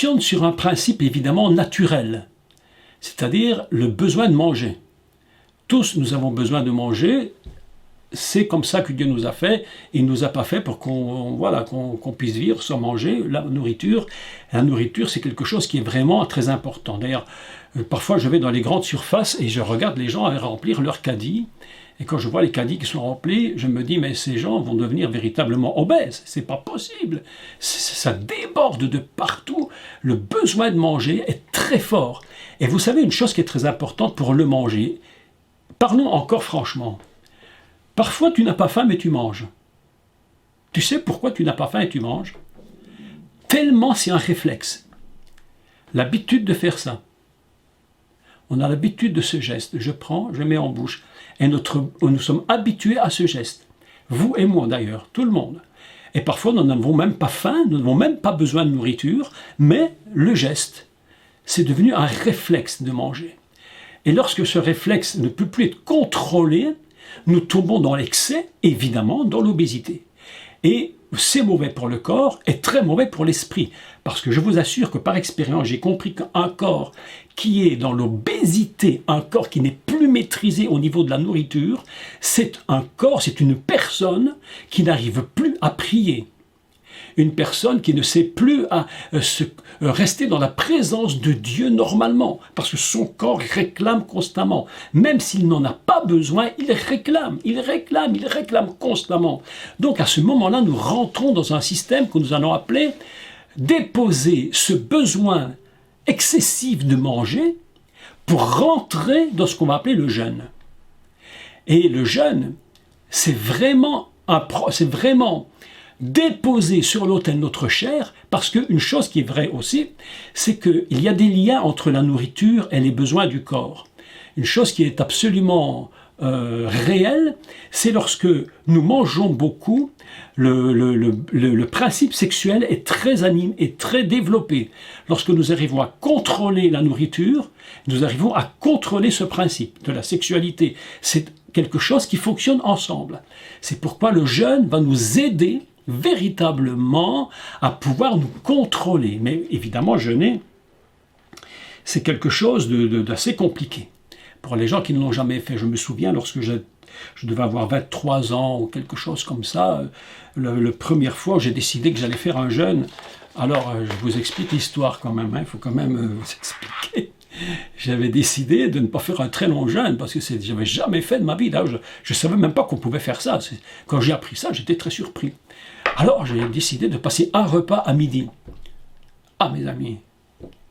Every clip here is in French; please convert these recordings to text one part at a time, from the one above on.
fonctionne sur un principe évidemment naturel, c'est-à-dire le besoin de manger. Tous nous avons besoin de manger, c'est comme ça que Dieu nous a fait, il ne nous a pas fait pour qu'on puisse vivre sans manger la nourriture. La nourriture, c'est quelque chose qui est vraiment très important. D'ailleurs, parfois je vais dans les grandes surfaces et je regarde les gens remplir leurs caddies. Et quand je vois les caddies qui sont remplis, je me dis, mais ces gens vont devenir véritablement obèses. C'est pas possible. Ça déborde de partout. Le besoin de manger est très fort. Et vous savez, une chose qui est très importante pour le manger, parlons encore franchement. Parfois, tu n'as pas faim, mais tu manges. Tu sais pourquoi tu n'as pas faim et tu manges? Tellement c'est un réflexe. L'habitude de faire ça. On a l'habitude de ce geste. Je prends, je mets en bouche. Et nous sommes habitués à ce geste. Vous et moi d'ailleurs, tout le monde. Et parfois, nous n'avons même pas faim, nous n'avons même pas besoin de nourriture, mais le geste, c'est devenu un réflexe de manger. Et lorsque ce réflexe ne peut plus être contrôlé, nous tombons dans l'excès, évidemment, dans l'obésité. Et c'est mauvais pour le corps et très mauvais pour l'esprit. Parce que je vous assure que par expérience, j'ai compris qu'un corps qui est dans l'obésité, un corps qui n'est plus maîtrisé au niveau de la nourriture, c'est un corps, c'est une personne qui n'arrive plus à prier. Une personne qui ne sait plus rester dans la présence de Dieu normalement, parce que son corps réclame constamment. Même s'il n'en a pas besoin, il réclame constamment. Donc à ce moment-là, nous rentrons dans un système que nous allons appeler déposer ce besoin excessif de manger pour rentrer dans ce qu'on va appeler le jeûne. Et le jeûne, c'est vraiment déposer sur l'autel notre chair, parce qu'une chose qui est vraie aussi, c'est qu'il y a des liens entre la nourriture et les besoins du corps. Une chose qui est absolument réelle, c'est lorsque nous mangeons beaucoup, le principe sexuel est très animé, est très développé. Lorsque nous arrivons à contrôler la nourriture, nous arrivons à contrôler ce principe de la sexualité. C'est quelque chose qui fonctionne ensemble. C'est pourquoi le jeûne va nous aider véritablement à pouvoir nous contrôler. Mais évidemment, jeûner, c'est quelque chose d'assez compliqué. Pour les gens qui ne l'ont jamais fait, je me souviens lorsque je devais avoir 23 ans ou quelque chose comme ça, la première fois j'ai décidé que j'allais faire un jeûne. Alors, je vous explique l'histoire quand même, il faut quand même vous expliquer. J'avais décidé de ne pas faire un très long jeûne parce que je n'avais jamais fait de ma vie. Je ne savais même pas qu'on pouvait faire ça. Quand j'ai appris ça, j'étais très surpris. Alors, j'ai décidé de passer un repas à midi. Ah, mes amis,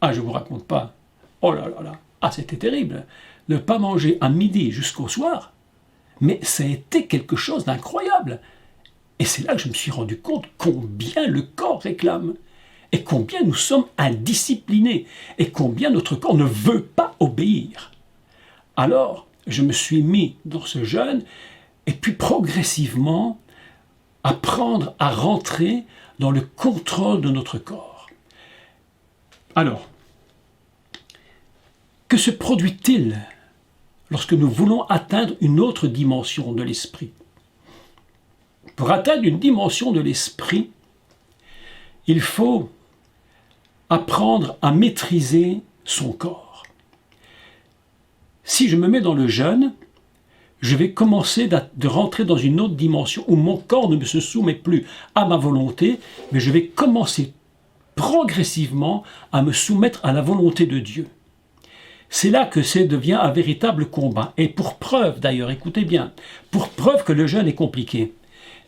je ne vous raconte pas. Oh là là là, c'était terrible. Ne pas manger à midi jusqu'au soir, mais ça a été quelque chose d'incroyable. Et c'est là que je me suis rendu compte combien le corps réclame, et combien nous sommes indisciplinés, et combien notre corps ne veut pas obéir. Alors, je me suis mis dans ce jeûne, et puis progressivement, apprendre à rentrer dans le contrôle de notre corps. Alors, que se produit-il lorsque nous voulons atteindre une autre dimension de l'esprit? Pour atteindre une dimension de l'esprit, il faut apprendre à maîtriser son corps. Si je me mets dans le jeûne, je vais commencer de rentrer dans une autre dimension où mon corps ne se soumet plus à ma volonté, mais je vais commencer progressivement à me soumettre à la volonté de Dieu. C'est là que ça devient un véritable combat. Et pour preuve, d'ailleurs, écoutez bien, pour preuve que le jeûne est compliqué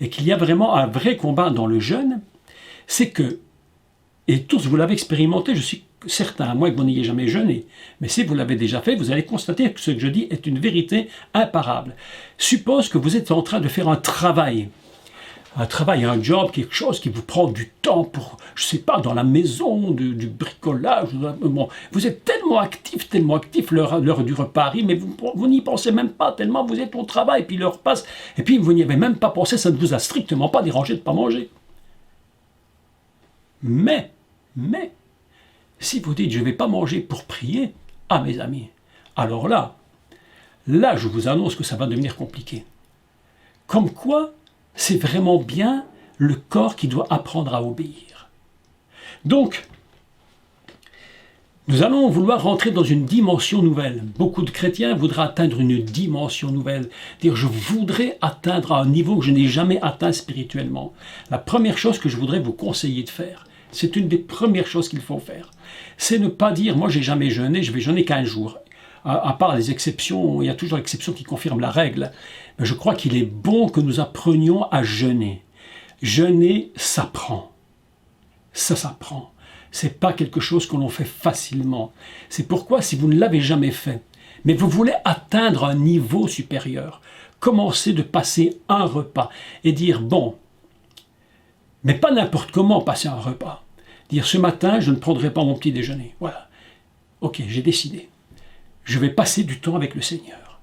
et qu'il y a vraiment un vrai combat dans le jeûne, c'est que, et tous vous l'avez expérimenté, je suis certain, à moins que vous n'ayez jamais jeûné, mais si vous l'avez déjà fait, vous allez constater que ce que je dis est une vérité imparable. Suppose que vous êtes en train de faire un travail, un job, quelque chose qui vous prend du temps pour, je ne sais pas, dans la maison, du bricolage. Bon, vous êtes tellement actif, l'heure du repas arrive, mais vous n'y pensez même pas, tellement vous êtes au travail, puis l'heure passe, et puis vous n'y avez même pas pensé, ça ne vous a strictement pas dérangé de ne pas manger. Mais, si vous dites, je ne vais pas manger pour prier, mes amis, alors là, je vous annonce que ça va devenir compliqué. Comme quoi, c'est vraiment bien le corps qui doit apprendre à obéir. Donc, Nous allons vouloir rentrer dans une dimension nouvelle. Beaucoup de chrétiens voudraient atteindre une dimension nouvelle. Dire, je voudrais atteindre un niveau que je n'ai jamais atteint spirituellement. La première chose que je voudrais vous conseiller de faire, c'est une des premières choses qu'il faut faire, c'est ne pas dire, moi j'ai jamais jeûné, je vais jeûner qu'un jour. À part les exceptions, il y a toujours l'exception qui confirme la règle. Mais je crois qu'il est bon que nous apprenions à jeûner. Jeûner s'apprend. Ça s'apprend. C'est pas quelque chose que l'on fait facilement. C'est pourquoi, si vous ne l'avez jamais fait, mais vous voulez atteindre un niveau supérieur, commencez de passer un repas et dire, bon, mais pas n'importe comment passer un repas. Dire, ce matin, je ne prendrai pas mon petit déjeuner. Voilà. Ok, j'ai décidé. Je vais passer du temps avec le Seigneur.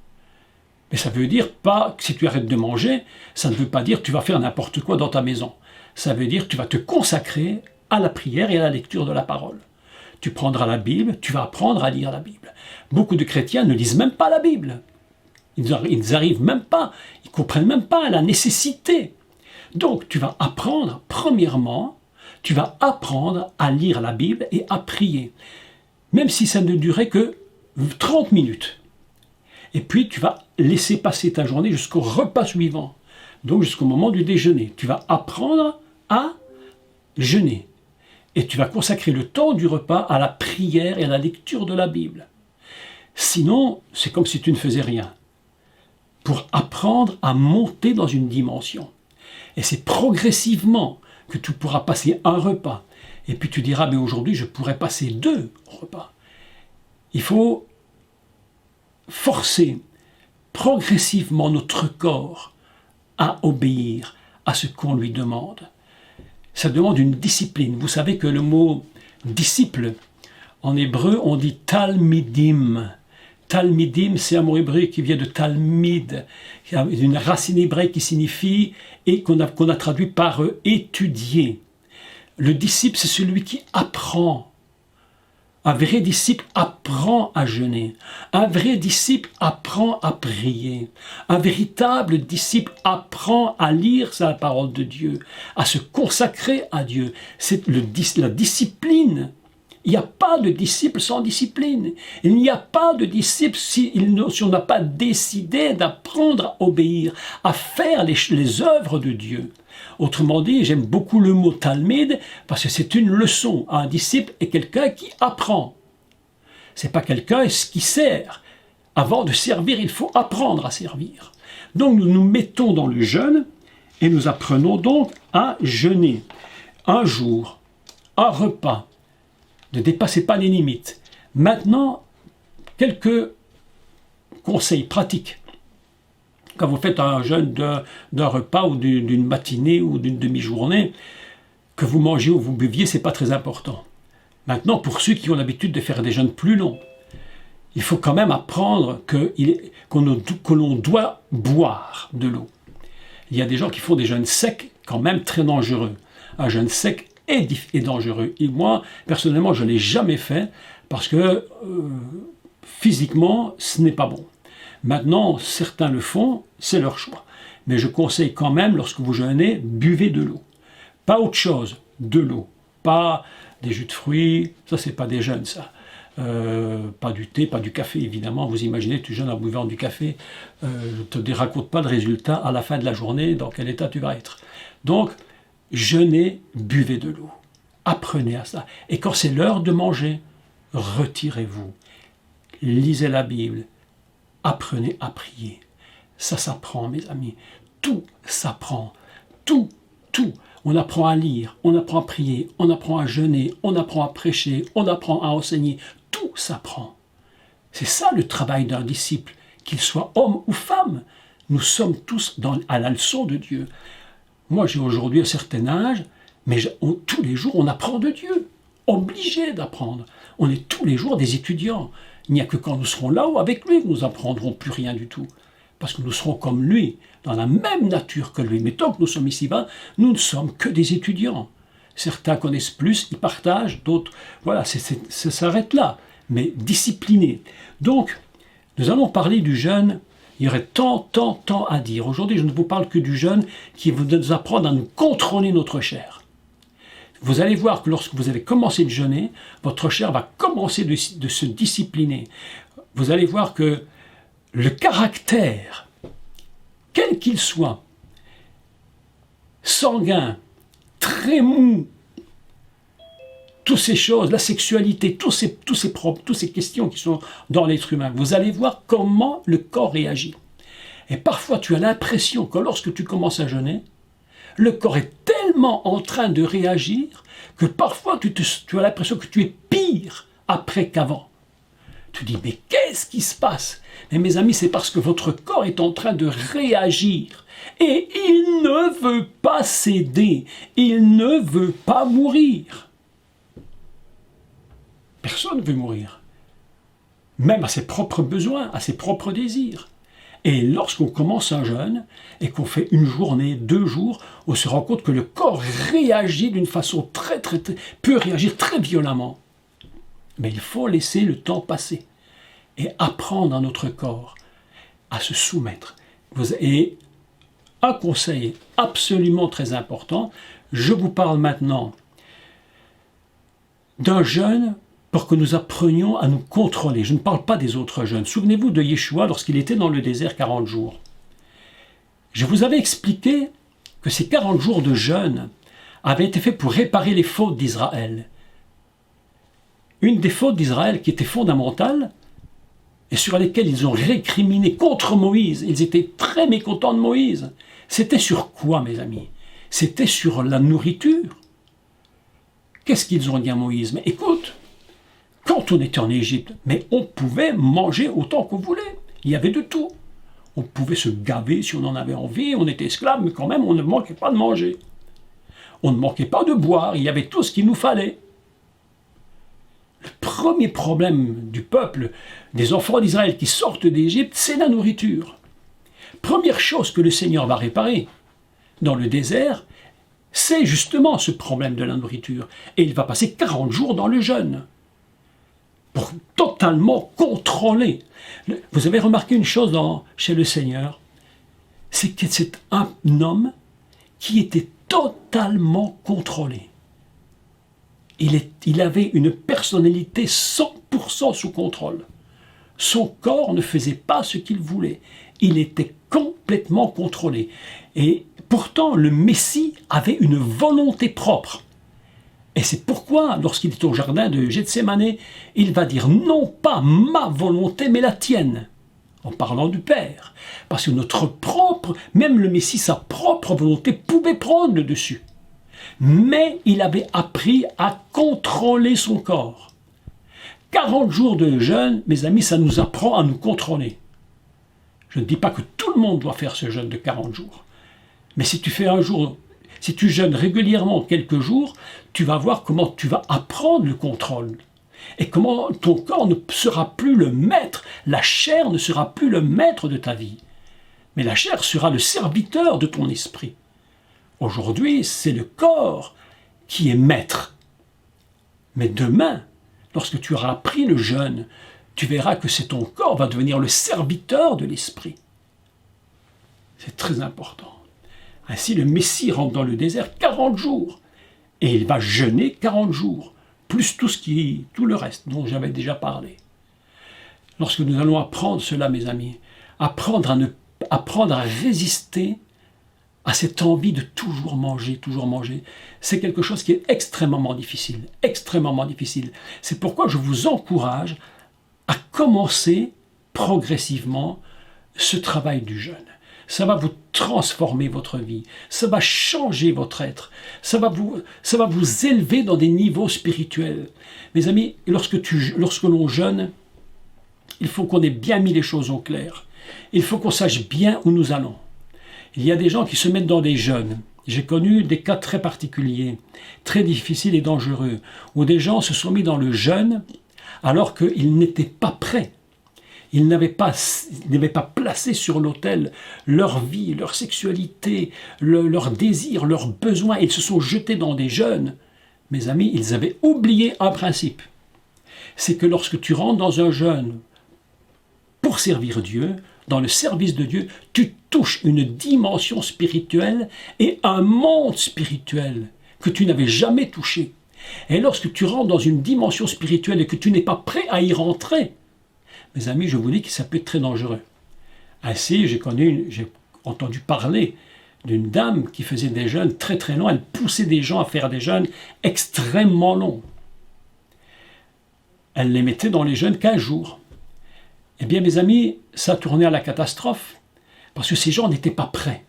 Mais ça veut dire pas que si tu arrêtes de manger, ça ne veut pas dire que tu vas faire n'importe quoi dans ta maison. Ça veut dire que tu vas te consacrer à la prière et à la lecture de la parole. Tu prendras la Bible, tu vas apprendre à lire la Bible. Beaucoup de chrétiens ne lisent même pas la Bible. Ils n'arrivent même pas, ils ne comprennent même pas la nécessité. Donc tu vas apprendre, premièrement, tu vas apprendre à lire la Bible et à prier. Même si ça ne durait que 30 minutes. Et puis tu vas laisser passer ta journée jusqu'au repas suivant. Donc jusqu'au moment du déjeuner. Tu vas apprendre à jeûner. Et tu vas consacrer le temps du repas à la prière et à la lecture de la Bible. Sinon, c'est comme si tu ne faisais rien. Pour apprendre à monter dans une dimension. Et c'est progressivement que tu pourras passer un repas. Et puis tu diras, mais aujourd'hui je pourrais passer 2 repas. Il faut forcer progressivement notre corps à obéir à ce qu'on lui demande. Ça demande une discipline. Vous savez que le mot disciple, en hébreu, on dit talmidim. Talmidim, c'est un mot hébreu qui vient de talmid, une racine hébraïque qui signifie, et qu'on a traduit par étudier. Le disciple, c'est celui qui apprend. Un vrai disciple apprend à jeûner. Un vrai disciple apprend à prier. Un véritable disciple apprend à lire la parole de Dieu, à se consacrer à Dieu. C'est la discipline. Il n'y a pas de disciple sans discipline. Il n'y a pas de disciple si on n'a pas décidé d'apprendre à obéir, à faire les œuvres de Dieu. Autrement dit, j'aime beaucoup le mot talmid parce que c'est une leçon. Un disciple est quelqu'un qui apprend. C'est pas quelqu'un qui sert. Avant de servir, il faut apprendre à servir. Donc nous nous mettons dans le jeûne et nous apprenons donc à jeûner. Un jour, un repas. Ne dépassez pas les limites. Maintenant, quelques conseils pratiques. Quand vous faites un jeûne d'un repas ou d'une matinée ou d'une demi-journée, que vous mangez ou vous buviez, ce n'est pas très important. Maintenant, pour ceux qui ont l'habitude de faire des jeûnes plus longs, il faut quand même apprendre que l'on doit boire de l'eau. Il y a des gens qui font des jeûnes secs, quand même très dangereux. Un jeûne sec est dangereux. Et moi, personnellement, je ne l'ai jamais fait parce que physiquement, ce n'est pas bon. Maintenant, certains le font, c'est leur choix. Mais je conseille quand même, lorsque vous jeûnez, buvez de l'eau. Pas autre chose, de l'eau. Pas des jus de fruits, ça c'est pas des jeûnes, ça. Pas du thé, pas du café, évidemment. Vous imaginez, tu jeûnes en buvant du café, ne te raconte pas de résultat à la fin de la journée, dans quel état tu vas être. Donc, jeûnez, buvez de l'eau. Apprenez à ça. Et quand c'est l'heure de manger, retirez-vous. Lisez la Bible. Apprenez à prier. Ça s'apprend, mes amis. Tout s'apprend. Tout. On apprend à lire, on apprend à prier, on apprend à jeûner, on apprend à prêcher, on apprend à enseigner. Tout s'apprend. C'est ça le travail d'un disciple, qu'il soit homme ou femme. Nous sommes tous à la leçon de Dieu. Moi, j'ai aujourd'hui un certain âge, mais tous les jours, on apprend de Dieu. Obligé d'apprendre. On est tous les jours des étudiants. Il n'y a que quand nous serons là-haut avec lui que nous n'apprendrons plus rien du tout. Parce que nous serons comme lui, dans la même nature que lui. Mais tant que nous sommes ici-bas, nous ne sommes que des étudiants. Certains connaissent plus, ils partagent, d'autres... Voilà, ça s'arrête là. Mais disciplinés. Donc, nous allons parler du jeûne. Il y aurait tant à dire. Aujourd'hui, je ne vous parle que du jeûne qui va nous apprendre à nous contrôler notre chair. Vous allez voir que lorsque vous avez commencé de jeûner, votre chair va commencer de se discipliner. Vous allez voir que le caractère, quel qu'il soit, sanguin, très mou, toutes ces choses, la sexualité, toutes ces questions qui sont dans l'être humain, vous allez voir comment le corps réagit. Et parfois, tu as l'impression que lorsque tu commences à jeûner, le corps est tellement en train de réagir que parfois tu as l'impression que tu es pire après qu'avant. Tu dis, mais qu'est-ce qui se passe? Mais mes amis, c'est parce que votre corps est en train de réagir. Et il ne veut pas céder. Il ne veut pas mourir. Personne ne veut mourir. Même à ses propres besoins, à ses propres désirs. Et lorsqu'on commence un jeûne, et qu'on fait une journée, 2 jours, on se rend compte que le corps réagit d'une façon peut réagir très violemment. Mais il faut laisser le temps passer et apprendre à notre corps à se soumettre. Et un conseil absolument très important, je vous parle maintenant d'un jeûne pour que nous apprenions à nous contrôler. Je ne parle pas des autres jeûnes. Souvenez-vous de Yeshua lorsqu'il était dans le désert 40 jours. Je vous avais expliqué que ces 40 jours de jeûne avaient été faits pour réparer les fautes d'Israël. Une des fautes d'Israël qui était fondamentale et sur lesquelles ils ont récriminé contre Moïse, ils étaient très mécontents de Moïse. C'était sur quoi, mes amis? C'était sur la nourriture. Qu'est-ce qu'ils ont dit à Moïse? Mais écoute, quand on était en Égypte, mais on pouvait manger autant qu'on voulait. Il y avait de tout. On pouvait se gaver si on en avait envie, on était esclaves, mais quand même on ne manquait pas de manger. On ne manquait pas de boire, il y avait tout ce qu'il nous fallait. Le premier problème du peuple, des enfants d'Israël qui sortent d'Égypte, c'est la nourriture. Première chose que le Seigneur va réparer dans le désert, c'est justement ce problème de la nourriture. Et il va passer 40 jours dans le jeûne pour totalement contrôler. Vous avez remarqué une chose chez le Seigneur, c'est que c'est un homme qui était totalement contrôlé. Il avait une personnalité 100% sous contrôle. Son corps ne faisait pas ce qu'il voulait. Il était complètement contrôlé. Et pourtant, le Messie avait une volonté propre. Et c'est pourquoi, lorsqu'il est au jardin de Gethsémanée, il va dire non pas ma volonté, mais la tienne, en parlant du Père. Parce que notre propre, même le Messie, sa propre volonté pouvait prendre le dessus. Mais il avait appris à contrôler son corps. 40 jours de jeûne, mes amis, ça nous apprend à nous contrôler. Je ne dis pas que tout le monde doit faire ce jeûne de 40 jours. Mais si tu fais un jour, si tu jeûnes régulièrement quelques jours, tu vas voir comment tu vas apprendre le contrôle. Et comment ton corps ne sera plus le maître, la chair ne sera plus le maître de ta vie. Mais la chair sera le serviteur de ton esprit. Aujourd'hui, c'est le corps qui est maître. Mais demain, lorsque tu auras appris le jeûne, tu verras que c'est ton corps va devenir le serviteur de l'esprit. C'est très important. Ainsi, le Messie rentre dans le désert 40 jours. Et il va jeûner 40 jours, plus tout le reste dont j'avais déjà parlé. Lorsque nous allons apprendre cela, mes amis, apprendre à résister à cette envie de toujours manger, c'est quelque chose qui est extrêmement difficile, extrêmement difficile. C'est pourquoi je vous encourage à commencer progressivement ce travail du jeûne. Ça va vous transformer votre vie, ça va changer votre être, ça va vous élever dans des niveaux spirituels. Mes amis, lorsque l'on jeûne, il faut qu'on ait bien mis les choses au clair. Il faut qu'on sache bien où nous allons. Il y a des gens qui se mettent dans des jeûnes. J'ai connu des cas très particuliers, très difficiles et dangereux, où des gens se sont mis dans le jeûne alors qu'ils n'étaient pas prêts. Ils n'avaient pas placé sur l'autel leur vie, leur sexualité, leurs désirs, leurs besoins. Ils se sont jetés dans des jeûnes. Mes amis, ils avaient oublié un principe. C'est que lorsque tu rentres dans un jeûne pour servir Dieu, dans le service de Dieu, tu touches une dimension spirituelle et un monde spirituel que tu n'avais jamais touché. Et lorsque tu rentres dans une dimension spirituelle et que tu n'es pas prêt à y rentrer, mes amis, je vous dis que ça peut être très dangereux. Ainsi, j'ai entendu parler d'une dame qui faisait des jeûnes très très longs. Elle poussait des gens à faire des jeûnes extrêmement longs. Elle les mettait dans les jeûnes 15 jours. Eh bien, mes amis, ça tournait à la catastrophe parce que ces gens n'étaient pas prêts.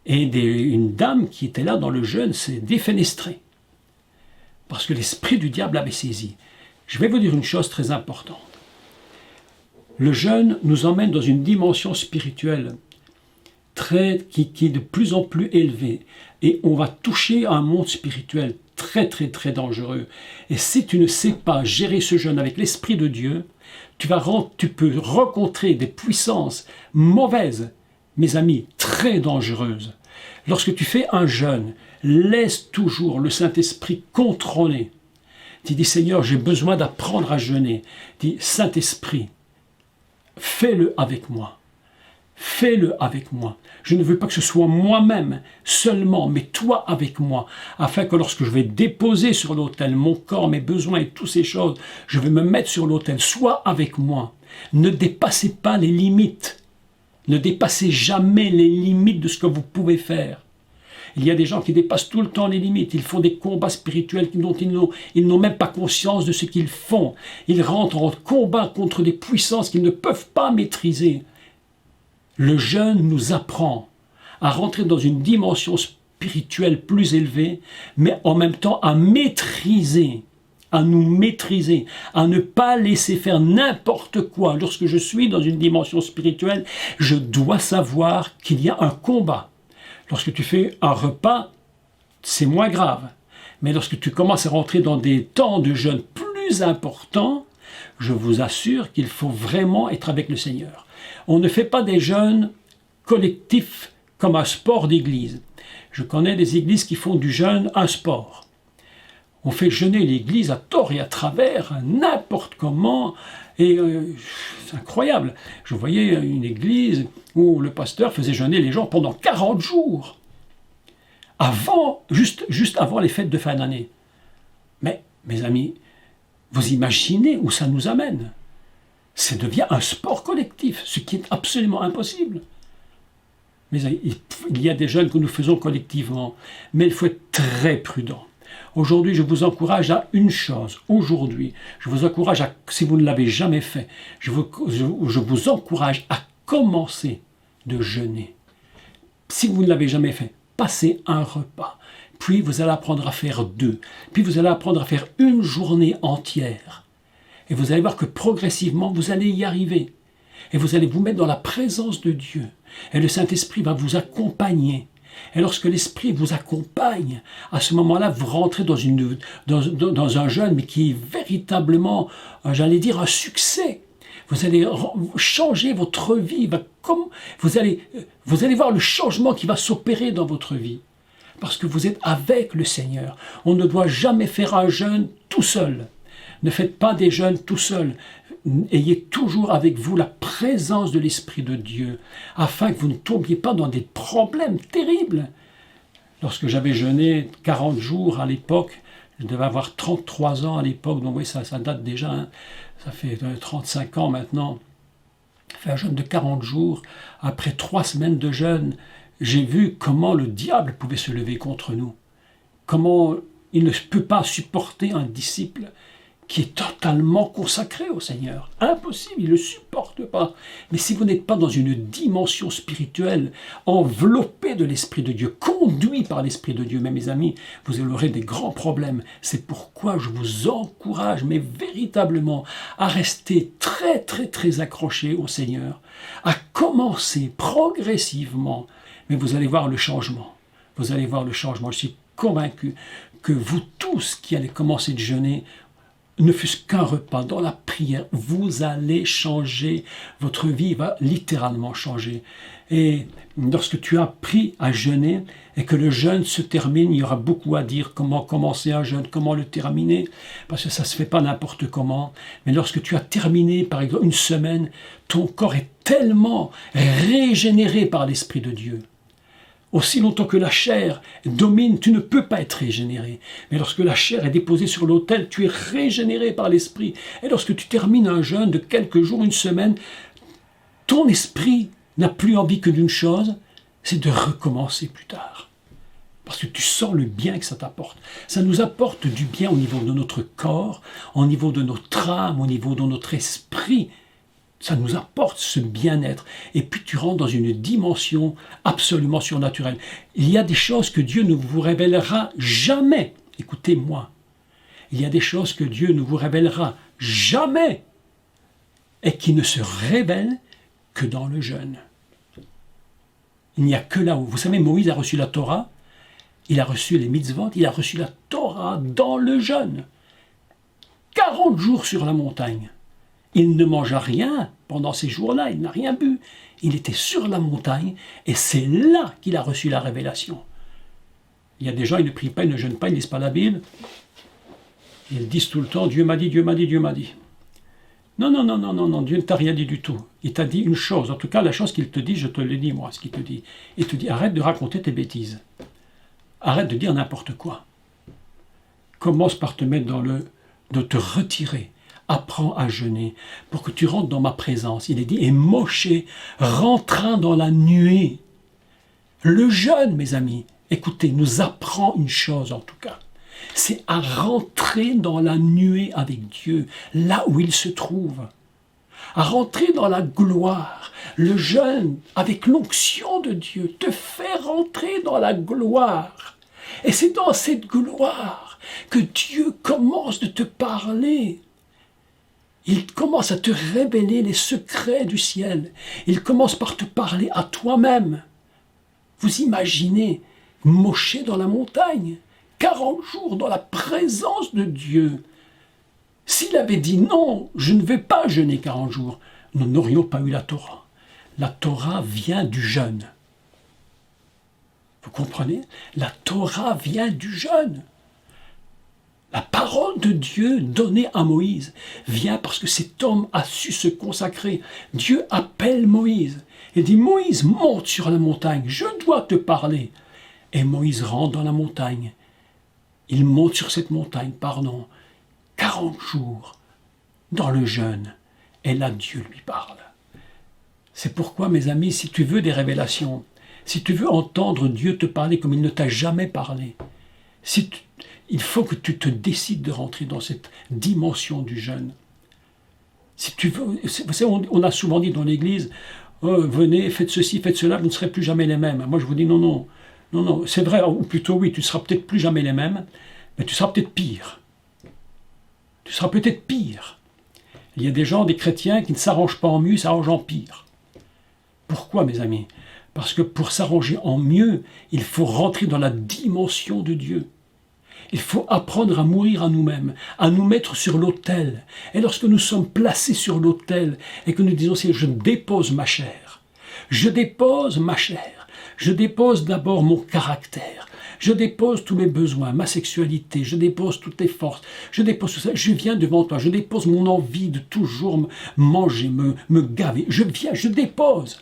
Et une dame qui était là dans le jeûne s'est défenestrée parce que l'esprit du diable l'avait saisie. Je vais vous dire une chose très importante. Le jeûne nous emmène dans une dimension spirituelle qui est de plus en plus élevée. Et on va toucher à un monde spirituel très très très dangereux. Et si tu ne sais pas gérer ce jeûne avec l'Esprit de Dieu, tu peux rencontrer des puissances mauvaises, mes amis, très dangereuses. Lorsque tu fais un jeûne, laisse toujours le Saint-Esprit contrôler. Tu dis, Seigneur, j'ai besoin d'apprendre à jeûner. Dis, Saint-Esprit, fais-le avec moi. Fais-le avec moi. Je ne veux pas que ce soit moi-même seulement, mais toi avec moi, afin que lorsque je vais déposer sur l'autel mon corps, mes besoins et toutes ces choses, je vais me mettre sur l'autel. Sois avec moi. Ne dépassez pas les limites. Ne dépassez jamais les limites de ce que vous pouvez faire. Il y a des gens qui dépassent tout le temps les limites. Ils font des combats spirituels dont ils n'ont même pas conscience de ce qu'ils font. Ils rentrent en combat contre des puissances qu'ils ne peuvent pas maîtriser. Le jeûne nous apprend à rentrer dans une dimension spirituelle plus élevée, mais en même temps à maîtriser, à nous maîtriser, à ne pas laisser faire n'importe quoi. Lorsque je suis dans une dimension spirituelle, je dois savoir qu'il y a un combat. Lorsque tu fais un repas, c'est moins grave. Mais lorsque tu commences à rentrer dans des temps de jeûne plus importants, je vous assure qu'il faut vraiment être avec le Seigneur. On ne fait pas des jeûnes collectifs comme un sport d'église. Je connais des églises qui font du jeûne un sport. On fait jeûner l'église à tort et à travers, n'importe comment, et c'est incroyable. Je voyais une église où le pasteur faisait jeûner les gens pendant 40 jours, juste avant les fêtes de fin d'année. Mais, mes amis, vous imaginez où ça nous amène? Ça devient un sport collectif, ce qui est absolument impossible. Mais il y a des jeûnes que nous faisons collectivement, mais il faut être très prudent. Aujourd'hui, je vous encourage à une chose. Aujourd'hui, je vous encourage à, si vous ne l'avez jamais fait, je vous encourage à commencer de jeûner. Si vous ne l'avez jamais fait, passez un repas. Puis vous allez apprendre à faire 2. Puis vous allez apprendre à faire une journée entière. Et vous allez voir que progressivement, vous allez y arriver. Et vous allez vous mettre dans la présence de Dieu. Et le Saint-Esprit va vous accompagner. Et lorsque l'Esprit vous accompagne, à ce moment-là, vous rentrez dans un jeûne, mais qui est véritablement, j'allais dire, un succès. Vous allez changer votre vie. Vous allez voir le changement qui va s'opérer dans votre vie. Parce que vous êtes avec le Seigneur. On ne doit jamais faire un jeûne tout seul. Ne faites pas des jeûnes tout seul. Ayez toujours avec vous la présence de l'Esprit de Dieu, afin que vous ne tombiez pas dans des problèmes terribles. Lorsque j'avais jeûné 40 jours à l'époque, je devais avoir 33 ans à l'époque, donc oui, ça date déjà, hein. Ça fait 35 ans maintenant. Fait un jeûne de 40 jours, après 3 semaines de jeûne, j'ai vu comment le diable pouvait se lever contre nous. Comment il ne peut pas supporter un disciple qui est totalement consacré au Seigneur. Impossible, il ne le supporte pas. Mais si vous n'êtes pas dans une dimension spirituelle, enveloppé de l'Esprit de Dieu, conduit par l'Esprit de Dieu, mais mes amis, vous aurez des grands problèmes. C'est pourquoi je vous encourage, mais véritablement, à rester très, très, très accrochés au Seigneur, à commencer progressivement, mais vous allez voir le changement. Vous allez voir le changement. Je suis convaincu que vous tous qui allez commencer de jeûner, ne fût-ce qu'un repas dans la prière, vous allez changer, votre vie va littéralement changer. Et lorsque tu as appris à jeûner et que le jeûne se termine, il y aura beaucoup à dire, comment commencer un jeûne, comment le terminer, parce que ça ne se fait pas n'importe comment. Mais lorsque tu as terminé, par exemple, une semaine, ton corps est tellement régénéré par l'Esprit de Dieu. Aussi longtemps que la chair domine, tu ne peux pas être régénéré. Mais lorsque la chair est déposée sur l'autel, tu es régénéré par l'esprit. Et lorsque tu termines un jeûne de quelques jours, une semaine, ton esprit n'a plus envie que d'une chose, c'est de recommencer plus tard. Parce que tu sens le bien que ça t'apporte. Ça nous apporte du bien au niveau de notre corps, au niveau de notre âme, au niveau de notre esprit. Ça nous apporte ce bien-être. Et puis tu rentres dans une dimension absolument surnaturelle. Il y a des choses que Dieu ne vous révélera jamais. Écoutez-moi. Il y a des choses que Dieu ne vous révélera jamais et qui ne se révèlent que dans le jeûne. Il n'y a que là où. Vous savez, Moïse a reçu la Torah, il a reçu les mitzvot, il a reçu la Torah dans le jeûne. 40 jours sur la montagne. Il ne mangea rien pendant ces jours-là, il n'a rien bu. Il était sur la montagne et c'est là qu'il a reçu la révélation. Il y a des gens, ils ne prient pas, ils ne jeûnent pas, ils ne lisent pas la Bible. Ils disent tout le temps, Dieu m'a dit, Dieu m'a dit, Dieu m'a dit. Non, non, non, non, non, non, Dieu ne t'a rien dit du tout. Il t'a dit une chose, en tout cas la chose qu'il te dit, je te le dis moi, ce qu'il te dit. Il te dit, arrête de raconter tes bêtises. Arrête de dire n'importe quoi. Commence par te mettre de te retirer. Apprends à jeûner pour que tu rentres dans ma présence. Il est dit, et Moshe rentra dans la nuée. Le jeûne, mes amis, écoutez, nous apprend une chose en tout cas. C'est à rentrer dans la nuée avec Dieu, là où il se trouve. À rentrer dans la gloire. Le jeûne, avec l'onction de Dieu, te fait rentrer dans la gloire. Et c'est dans cette gloire que Dieu commence de te parler. Il commence à te révéler les secrets du ciel. Il commence par te parler à toi-même. Vous imaginez Moshe dans la montagne, 40 jours dans la présence de Dieu. S'il avait dit non, je ne vais pas jeûner 40 jours, nous n'aurions pas eu la Torah. La Torah vient du jeûne. Vous comprenez? La Torah vient du jeûne. La parole de Dieu donnée à Moïse vient parce que cet homme a su se consacrer. Dieu appelle Moïse et dit, Moïse, monte sur la montagne, je dois te parler. Et Moïse rentre dans la montagne. Il monte sur cette montagne, 40 jours dans le jeûne. Et là, Dieu lui parle. C'est pourquoi, mes amis, si tu veux des révélations, si tu veux entendre Dieu te parler comme il ne t'a jamais parlé, il faut que tu te décides de rentrer dans cette dimension du jeûne. Si tu veux, vous savez, on a souvent dit dans l'Église, venez, faites ceci, faites cela, vous ne serez plus jamais les mêmes. Moi, je vous dis non, non, non, non, c'est vrai, ou plutôt oui, tu ne seras peut-être plus jamais les mêmes, mais tu seras peut-être pire. Tu seras peut-être pire. Il y a des gens, des chrétiens, qui ne s'arrangent pas en mieux, ils s'arrangent en pire. Pourquoi, mes amis? Parce que pour s'arranger en mieux, il faut rentrer dans la dimension de Dieu. Il faut apprendre à mourir à nous-mêmes, à nous mettre sur l'autel. Et lorsque nous sommes placés sur l'autel et que nous disons, je dépose ma chair, je dépose ma chair, je dépose d'abord mon caractère, je dépose tous mes besoins, ma sexualité, je dépose toutes les forces, je dépose tout ça, je viens devant toi, je dépose mon envie de toujours manger, me gaver, je dépose.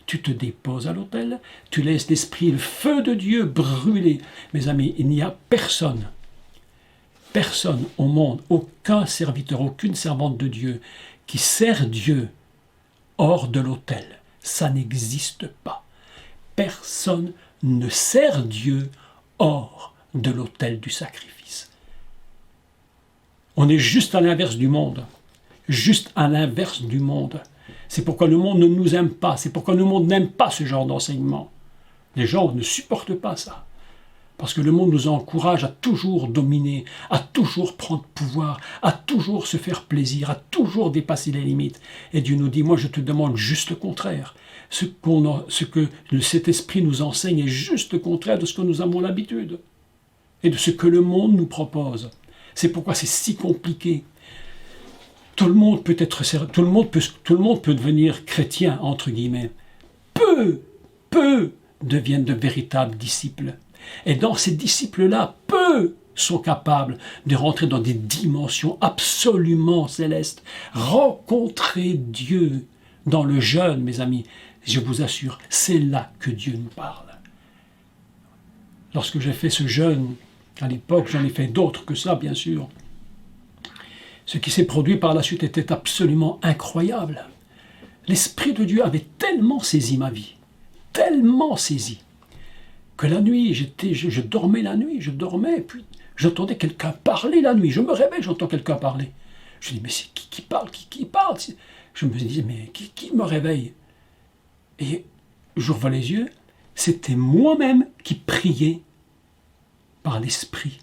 Tu te déposes à l'autel, tu laisses l'esprit, le feu de Dieu brûler. Mes amis, il n'y a personne au monde, aucun serviteur, aucune servante de Dieu qui sert Dieu hors de l'autel. Ça n'existe pas. Personne ne sert Dieu hors de l'autel du sacrifice. On est juste à l'inverse du monde. Juste à l'inverse du monde. C'est pourquoi le monde ne nous aime pas. C'est pourquoi le monde n'aime pas ce genre d'enseignement. Les gens ne supportent pas ça. Parce que le monde nous encourage à toujours dominer, à toujours prendre pouvoir, à toujours se faire plaisir, à toujours dépasser les limites. Et Dieu nous dit, moi je te demande juste le contraire. Ce que cet esprit nous enseigne est juste le contraire de ce que nous avons l'habitude. Et de ce que le monde nous propose. C'est pourquoi c'est si compliqué. Tout le monde peut devenir chrétien, entre guillemets. Peu deviennent de véritables disciples. Et dans ces disciples-là, peu sont capables de rentrer dans des dimensions absolument célestes. Rencontrer Dieu dans le jeûne, mes amis, je vous assure, c'est là que Dieu nous parle. lorsque j'ai fait ce jeûne, à l'époque, j'en ai fait d'autres que ça, bien sûr. Ce qui s'est produit par la suite était absolument incroyable. L'Esprit de Dieu avait tellement saisi ma vie, tellement saisi, que la nuit, je dormais la nuit, je dormais, et puis j'entendais quelqu'un parler la nuit. Je me réveille, j'entends quelqu'un parler. Je dis, mais c'est qui parle, qui parle? Je me disais, mais qui me réveille? Et j'ouvre les yeux, c'était moi-même qui priais par l'Esprit,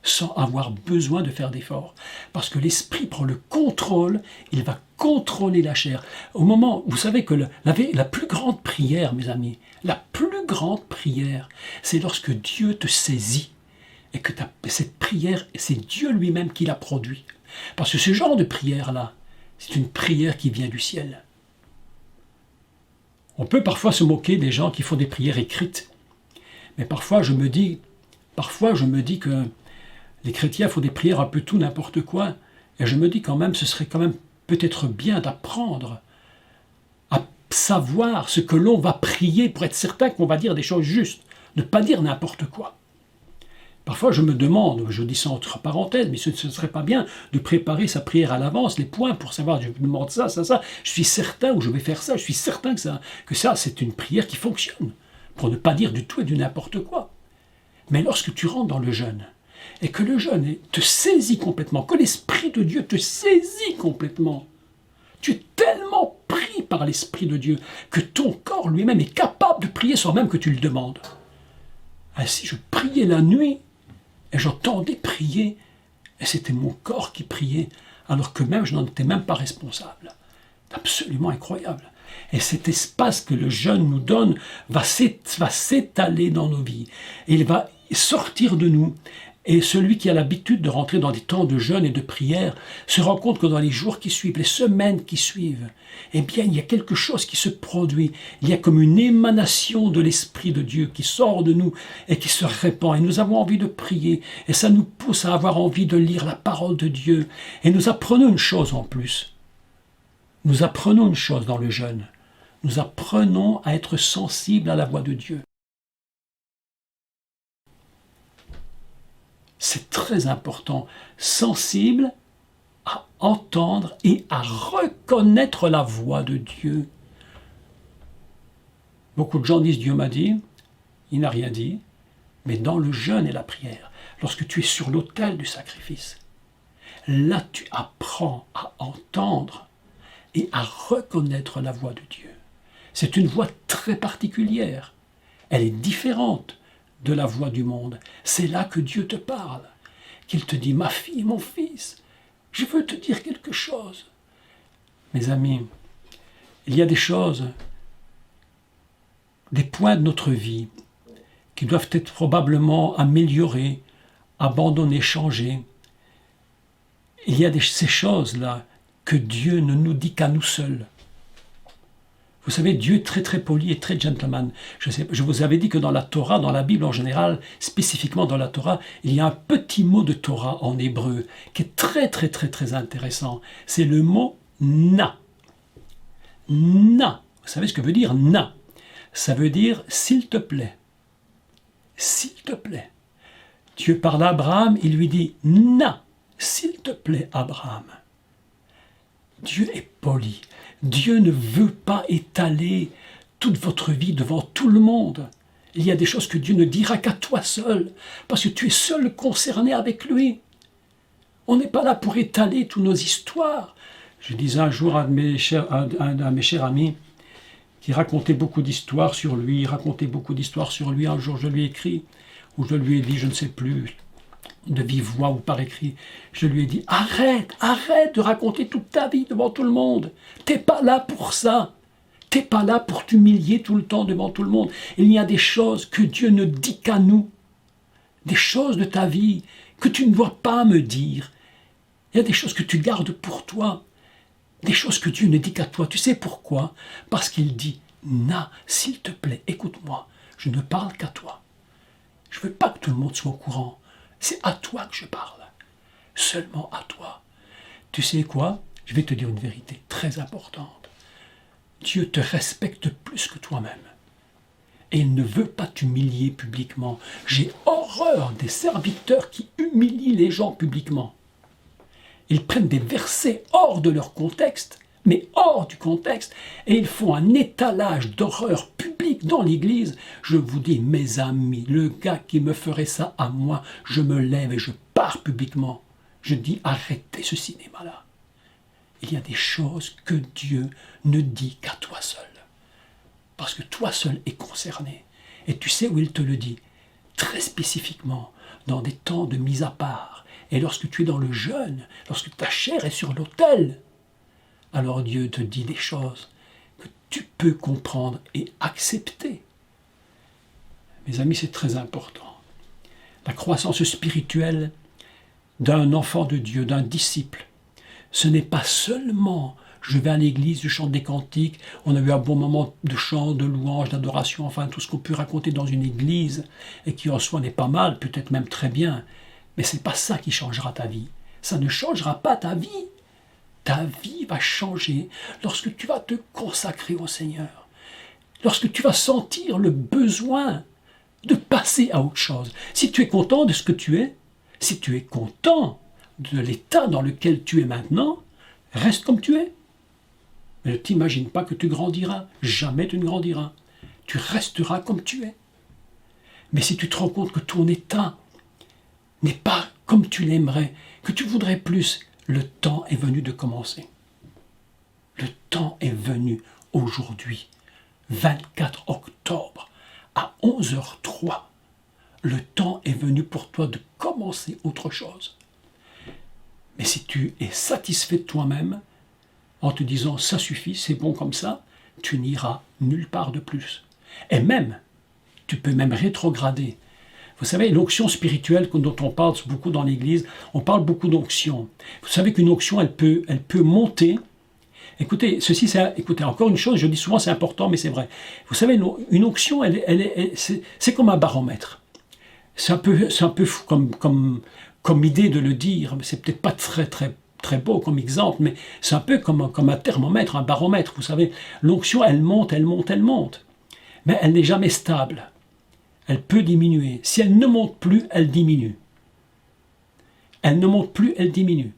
sans avoir besoin de faire d'efforts. Parce que l'Esprit prend le contrôle, il va contrôler la chair. Au moment, vous savez que la plus grande prière, mes amis, la plus grande prière, c'est lorsque Dieu te saisit et que cette prière, c'est Dieu lui-même qui la produit. Parce que ce genre de prière-là, c'est une prière qui vient du ciel. On peut parfois se moquer des gens qui font des prières écrites, mais parfois je me dis que les chrétiens font des prières un peu tout n'importe quoi, et je me dis quand même, ce serait quand même peut-être bien d'apprendre à savoir ce que l'on va prier pour être certain qu'on va dire des choses justes, ne pas dire n'importe quoi. Parfois je me demande, je dis ça entre parenthèses, mais ce ne serait pas bien de préparer sa prière à l'avance, les points pour savoir, je me demande ça, je suis certain ou je vais faire ça, je suis certain que ça c'est une prière qui fonctionne, pour ne pas dire du tout et du n'importe quoi. Mais lorsque tu rentres dans le jeûne, et que le jeûne te saisit complètement, que l'Esprit de Dieu te saisit complètement, tu es tellement pris par l'Esprit de Dieu que ton corps lui-même est capable de prier sans même que tu le demandes. Ainsi, je priais la nuit, et j'entendais prier, et c'était mon corps qui priait, alors que même je n'en étais même pas responsable. C'est absolument incroyable. Et cet espace que le jeûne nous donne va s'étaler dans nos vies. Et il va sortir de nous. Et celui qui a l'habitude de rentrer dans des temps de jeûne et de prière se rend compte que dans les jours qui suivent, les semaines qui suivent, eh bien, il y a quelque chose qui se produit. Il y a comme une émanation de l'Esprit de Dieu qui sort de nous et qui se répand. Et nous avons envie de prier. Et ça nous pousse à avoir envie de lire la parole de Dieu. Et nous apprenons une chose en plus. Nous apprenons une chose dans le jeûne. Nous apprenons à être sensibles à la voix de Dieu. C'est très important, sensible à entendre et à reconnaître la voix de Dieu. Beaucoup de gens disent Dieu m'a dit, il n'a rien dit, mais dans le jeûne et la prière, lorsque tu es sur l'autel du sacrifice, là tu apprends à entendre et à reconnaître la voix de Dieu. C'est une voix très particulière, elle est différente de la voix du monde. C'est là que Dieu te parle, qu'il te dit, ma fille, mon fils, je veux te dire quelque chose. Mes amis, il y a des choses, des points de notre vie qui doivent être probablement améliorés, abandonnés, changés. Il y a ces choses-là que Dieu ne nous dit qu'à nous seuls. Vous savez, Dieu est très très poli et très gentleman. Je vous avais dit que dans la Torah, dans la Bible en général, spécifiquement dans la Torah, il y a un petit mot de Torah en hébreu qui est très très très très intéressant. C'est le mot na. Na. Vous savez ce que veut dire na? Ça veut dire s'il te plaît. S'il te plaît. Dieu parle à Abraham, il lui dit na. S'il te plaît, Abraham. Dieu est poli. Dieu ne veut pas étaler toute votre vie devant tout le monde. Il y a des choses que Dieu ne dira qu'à toi seul, parce que tu es seul concerné avec lui. On n'est pas là pour étaler toutes nos histoires. Je disais un jour à un de mes chers amis qui racontait beaucoup d'histoires sur lui, Un jour je lui ai écrit, ou je lui ai dit, je ne sais plus, de vive voix ou par écrit, je lui ai dit, arrête de raconter toute ta vie devant tout le monde. T'es pas là pour ça. T'es pas là pour t'humilier tout le temps devant tout le monde. Il y a des choses que Dieu ne dit qu'à nous. Des choses de ta vie que tu ne dois pas me dire. Il y a des choses que tu gardes pour toi. Des choses que Dieu ne dit qu'à toi. Tu sais pourquoi? Parce qu'il dit, na, s'il te plaît, écoute-moi, je ne parle qu'à toi. Je veux pas que tout le monde soit au courant. C'est à toi que je parle, seulement à toi. Tu sais quoi? Je vais te dire une vérité très importante. Dieu te respecte plus que toi-même. Et il ne veut pas t'humilier publiquement. J'ai horreur des serviteurs qui humilient les gens publiquement. Ils prennent des versets hors de leur contexte, mais hors du contexte, et ils font un étalage d'horreur publique dans l'Église. Je vous dis, mes amis, le gars qui me ferait ça à moi, je me lève et je pars publiquement. Je dis, arrêtez ce cinéma-là. Il y a des choses que Dieu ne dit qu'à toi seul. Parce que toi seul es concerné. Et tu sais où il te le dit, très spécifiquement, dans des temps de mise à part. Et lorsque tu es dans le jeûne, lorsque ta chair est sur l'autel, alors Dieu te dit des choses que tu peux comprendre et accepter. Mes amis, c'est très important. La croissance spirituelle d'un enfant de Dieu, d'un disciple, ce n'est pas seulement je vais à l'église, je chante des cantiques, on a eu un bon moment de chant, de louange, d'adoration, enfin tout ce qu'on peut raconter dans une église et qui en soi n'est pas mal, peut-être même très bien, mais ce n'est pas ça qui changera ta vie. Ça ne changera pas ta vie. Ta vie va changer lorsque tu vas te consacrer au Seigneur, lorsque tu vas sentir le besoin de passer à autre chose. Si tu es content de ce que tu es, si tu es content de l'état dans lequel tu es maintenant, reste comme tu es. Mais ne t'imagine pas que tu grandiras. Jamais tu ne grandiras. Tu resteras comme tu es. Mais si tu te rends compte que ton état n'est pas comme tu l'aimerais, que tu voudrais plus, le temps est venu de commencer. Le temps est venu aujourd'hui, 24 octobre, à 11h03. Le temps est venu pour toi de commencer autre chose. Mais si tu es satisfait de toi-même, en te disant « ça suffit, c'est bon comme ça », tu n'iras nulle part de plus. Et même, tu peux même rétrograder. Vous savez, l'onction spirituelle dont on parle beaucoup dans l'Église, on parle beaucoup d'onction. Vous savez qu'une onction, elle peut monter. Écoutez, écoutez, encore une chose, je dis souvent c'est important, mais c'est vrai. Vous savez, une onction, c'est comme un baromètre. C'est un peu fou comme idée de le dire, mais c'est peut-être pas très beau comme exemple, mais c'est un peu comme un thermomètre, un baromètre. Vous savez, l'onction, elle monte, mais elle n'est jamais stable. Elle peut diminuer. Si elle ne monte plus, elle diminue. Elle ne monte plus, elle diminue.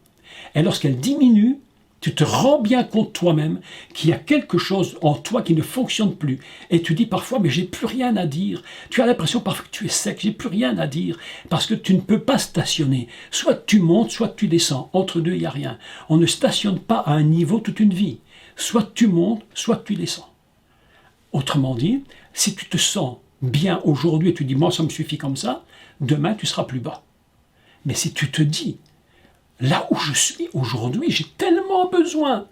Et lorsqu'elle diminue, tu te rends bien compte toi-même qu'il y a quelque chose en toi qui ne fonctionne plus. Et tu dis parfois, mais j'ai plus rien à dire. Tu as l'impression parfois que tu es sec, j'ai plus rien à dire. Parce que tu ne peux pas stationner. Soit tu montes, soit tu descends. Entre deux, il n'y a rien. On ne stationne pas à un niveau toute une vie. Soit tu montes, soit tu descends. Autrement dit, si tu te sens bien aujourd'hui et tu dis, moi ça me suffit comme ça, demain tu seras plus bas. Mais si tu te dis, là où je suis aujourd'hui, j'ai tellement besoin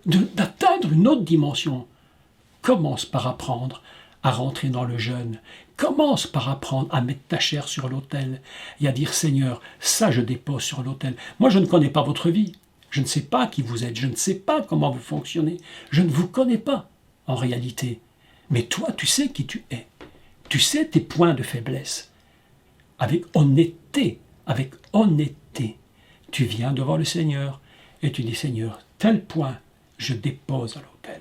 d'atteindre une autre dimension, commence par apprendre à rentrer dans le jeûne. Commence par apprendre à mettre ta chair sur l'autel et à dire, Seigneur, ça je dépose sur l'autel. Moi je ne connais pas votre vie, je ne sais pas qui vous êtes, je ne sais pas comment vous fonctionnez, je ne vous connais pas en réalité. Mais toi tu sais qui tu es. Tu sais tes points de faiblesse. Avec honnêteté, tu viens devant le Seigneur et tu dis, Seigneur, tel point, je dépose à l'autel.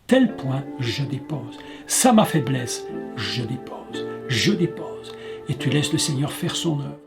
Tel point, je dépose. Ça, ma faiblesse, je dépose. Et tu laisses le Seigneur faire son œuvre.